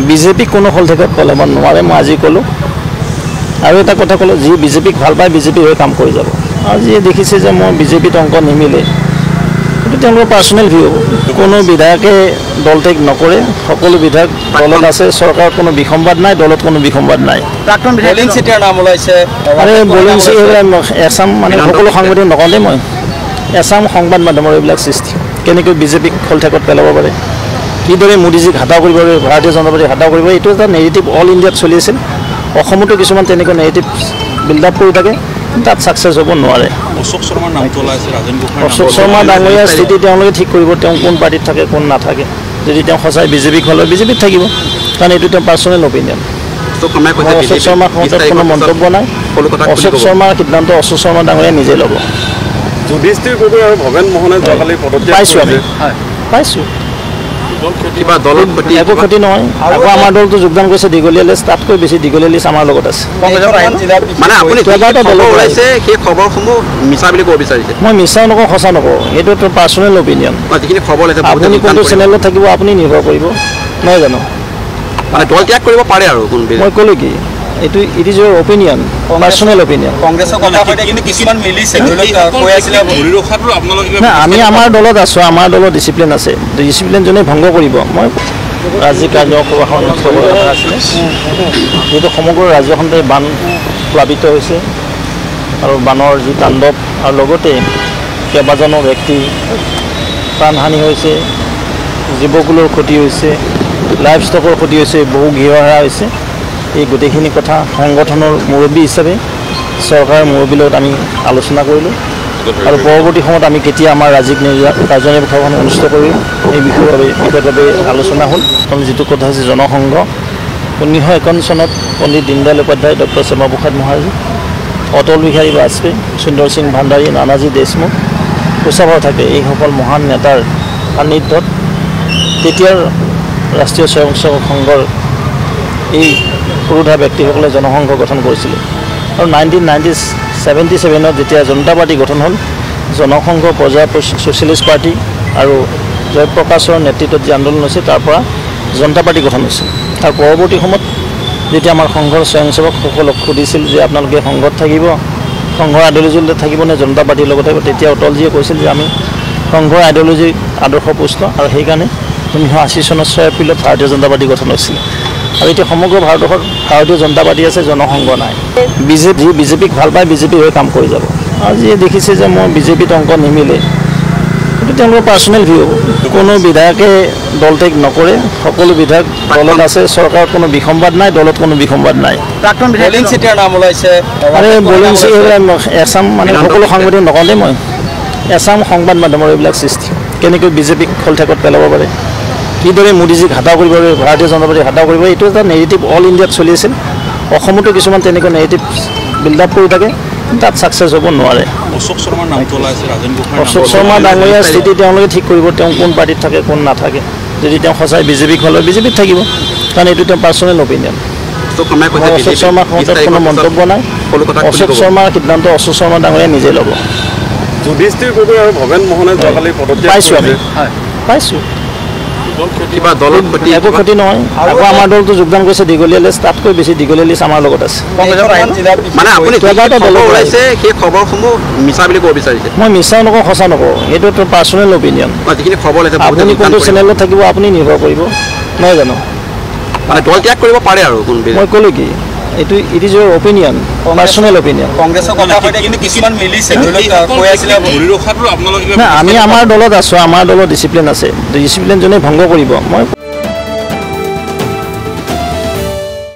BJP কোনো হলঠেকত পেলাব নোৱাৰে মই আজি ক'লোঁ আৰু এটা কথা ক'লোঁ যি বিজেপিক ভাল পায় বিজেপি হৈ কাম কৰি যাব আৰু যিয়ে দেখিছে যে মই বিজেপিত অংক নিমিলে এইটো তেওঁলোকৰ পাৰ্চনেল ভিউ কোনো বিধায়কে দল ত্যাগ নকৰে সকলো বিধায়ক দলত আছে চৰকাৰত কোনো বিসম্বাদ নাই দলত কোনো বিসম্বাদ নাই প্ৰাক্তন বলিং চিটিৰ নাম ওলাইছে আৰে বলিং এছাম মানে সকলো সাংবাদিক নকওঁ দেই মই এছাম সংবাদ মাধ্যমৰ এইবিলাক সৃষ্টি কেনেকৈ বিজেপিক হলঠেকত পেলাব পাৰে কিদৰে মোদীজীক হাতাও কৰিব পাৰে ভাৰতীয় জনতা পাৰ্টিক হাতাও কৰিব এইটো এটা নেগেটিভ অল ইণ্ডিয়াত চলি আছিল অসমতো কিছুমান তেনেকুৱা নেগেটিভ বিল্ড আপ কৰি থাকে তাত ছাকচেছ হ'ব নোৱাৰে অশোক শৰ্মাৰ নামটো ওলাইছে ৰাজেন গোহাঁই অশোক শৰ্মা ডাঙৰীয়াৰ স্থিতি তেওঁলোকে ঠিক কৰিব তেওঁ কোন পাৰ্টিত থাকে কোন নাথাকে যদি তেওঁ সঁচাই বিজেপিক হ'লে বিজেপিত থাকিব কাৰণ এইটো তেওঁ পাৰ্চনেল অপিনিয়ন অশোক শৰ্মাৰ ক্ষেত্ৰত কোনো মন্তব্য নাই অশোক শৰ্মাৰ সিদ্ধান্ত অশোক শৰ্মা ডাঙৰীয়াই নিজে ল'ব যুধিষ্ঠিৰ গগৈ আৰু ভৱেন মোহনে যোৱাকালি পদত্যাগ পাইছোঁ আমি পাইছোঁ কিবা দলত একো ক্ষতি নহয় আকৌ আমাৰ দলটো যোগদান কৰিছে দীঘলীয়া লিষ্ট তাতকৈ বেছি দীঘলীয়া লিষ্ট আমাৰ লগত আছে মানে আপুনি কেইবাটা দল ওলাইছে সেই খবৰসমূহ মিছা বুলি ক'ব বিচাৰিছে মই মিছাও নকওঁ সঁচা নকওঁ এইটো তোৰ পাৰ্চনেল অপিনিয়ন যিখিনি খবৰ ওলাইছে আপুনি কোনটো চেনেলত থাকিব আপুনি নিৰ্ভৰ কৰিব নহয় জানো মানে দল ত্যাগ কৰিব পাৰে আৰু কোন মই ক'লোঁ কি এইটো it is your opinion personal opinion কংগ্ৰেছৰ কথা কৈছে কিন্তু কিছুমান মিলিছে কৈ আছিলে ধৰি ৰখাটো আপোনালোকে নাই আমি আমাৰ দলত আছোঁ আমাৰ দলত ডিচিপ্লিন আছে ডিচিপ্লিন যোনে ভংগ কৰিব মই ৰাজ্যিক কাৰ্যসভা অনুষ্ঠিত কৰাৰ কথা আছিলে যিহেতু সমগ্ৰ ৰাজ্যখনতে বান প্লাবিত হৈছে আৰু বানৰ যি তাণ্ডৱ আৰু লগতে কেইবাজনো ব্যক্তি প্ৰাণহানি হৈছে জীৱকুলৰ ক্ষতি হৈছে লাইফ ষ্টকৰ ক্ষতি হৈছে বহু গৃহহাৰা হৈছে এই গোটেইখিনি কথা সংগঠনৰ মুৰব্বী হিচাপে চৰকাৰৰ মুৰব্বীৰ লগত আমি আলোচনা কৰিলোঁ আৰু পৰৱৰ্তী সময়ত আমি কেতিয়া আমাৰ ৰাজ্যিক কাৰ্যনিৰ্বাহী সভাখন অনুষ্ঠিত কৰিম এই বিষয়ৰ আলোচনা হ'ল যিটো কথা হৈছে জনসংঘ 1951 চনত পণ্ডিত দীনদয়াল উপাধ্যায় ডক্টৰ শ্যামাপ্ৰসাদ মুখাৰ্জী অটল বিহাৰী বাজপেয়ী সুন্দৰ সিং ভাণ্ডাৰী নানাজী দেশমুখ কুশাভাও থাকে এইসকল মহান নেতাৰ সান্নিধ্যত তেতিয়াৰ ৰাষ্ট্ৰীয় স্বয়ংসেৱক সংঘৰ এই পুৰোধা ব্যক্তিসকলে জনসংঘ গঠন কৰিছিলে আৰু 1977 যেতিয়া জনতা পাৰ্টি গঠন হ'ল জনসংঘ প্ৰজা ছ'চিয়েলিষ্ট পাৰ্টি আৰু জয়প্ৰকাশৰ নেতৃত্বত যি আন্দোলন হৈছে তাৰ পৰা জনতা পাৰ্টি গঠন হৈছিল আৰু পৰৱৰ্তী সময়ত যেতিয়া আমাৰ সংঘৰ স্বয়ংসেৱকসকলক সুধিছিল যে আপোনালোকে সংঘত থাকিব সংঘৰ আইডিঅলজিত থাকিব নে জনতা পাৰ্টিৰ লগত থাকিব তেতিয়া অটলজীয়ে কৈছিল যে আমি সংঘৰ আইডিঅলজি আদৰ্শ পুষ্ট আৰু সেইকাৰণে 1980 চনত 6 এপ্ৰিলত ভাৰতীয় জনতা পাৰ্টি গঠন হৈছিল আৰু এতিয়া সমগ্ৰ ভাৰতবৰ্ষত ভাৰতীয় জনতা পাৰ্টি আছে জনসংঘ নাই বিজেপিক ভাল পায় বিজেপি হৈ কাম কৰি যাব আৰু যিয়ে দেখিছে যে মই বিজেপিত অংক নিমিলে এইটো তেওঁলোকৰ পাৰ্চনেল ভিউ কোনো বিধায়কে দল ত্যাগ নকৰে সকলো বিধায়ক দলত আছে চৰকাৰত কোনো বিসম্বাদ নাই দলত কোনো বিসম্বাদ নাই প্ৰাক্তন বলিং চিটিৰ নাম ওলাইছে আৰে বলিং এছাম মানে সকলো সাংবাদিক নকওঁ দেই মই এছাম সংবাদ মাধ্যমৰ এইবিলাক সৃষ্টি কেনেকৈ বিজেপিক হলঠেকত পেলাব পাৰে কিদৰে মোদীজীক হাতাও কৰিব পাৰে ভাৰতীয় জনতা পাৰ্টিক হাতাও কৰিব এইটো এটা নেগেটিভ অল ইণ্ডিয়াত চলি আছিল অসমতো কিছুমান তেনেকুৱা নেগেটিভ বিল্ড আপ কৰি থাকে তাত ছাকচেছ হ'ব নোৱাৰে অশোক শৰ্মাৰ নামটো ওলাইছে ৰাজেন গোহাঁই অশোক শৰ্মা ডাঙৰীয়াৰ স্থিতি তেওঁলোকে ঠিক কৰিব তেওঁ কোন পাৰ্টিত থাকে কোন নাথাকে যদি তেওঁ সঁচাই বিজেপিক হ'লে বিজেপিত থাকিব কাৰণ এইটো তেওঁ পাৰ্চনেল অপিনিয়ন অশোক শৰ্মাৰ ক্ষেত্ৰত কোনো মন্তব্য নাই অশোক শৰ্মাৰ সিদ্ধান্ত অশোক শৰ্মা ডাঙৰীয়াই নিজে ল'ব যুধিষ্ঠিৰ গগৈ আৰু ভৱেন মোহনে যোৱাকালি পদত্যাগ পাইছোঁ আমি পাইছোঁ কিবা দলত একো ক্ষতি নহয় আকৌ আমাৰ দলটো যোগদান কৰিছে দীঘলীয়া লিষ্ট তাতকৈ বেছি দীঘলীয়া লিষ্ট আমাৰ লগত আছে মানে আপুনি কেইবাটা দল ওলাইছে সেই খবৰসমূহ মিছা বুলি ক'ব বিচাৰিছে মই মিছাও নকওঁ সঁচা নকওঁ এইটো তোৰ পাৰ্চনেল অপিনিয়ন যিখিনি খবৰ ওলাইছে আপুনি কোনটো চেনেলত থাকিব আপুনি নিৰ্ভৰ কৰিব নহয় জানো মানে দল ত্যাগ কৰিব পাৰে আৰু কোন মই ক'লোঁ কি এইটো it is your opinion personal opinion কংগ্ৰেছৰ কথা কৈছে কিন্তু কিছুমান মিলিছে কৈ আছিলে ধৰি ৰখাটো আপোনালোকে নাই আমি আমাৰ দলত আছোঁ আমাৰ দলত ডিচিপ্লিন আছে ডিচিপ্লিন যোনে ভংগ কৰিব মই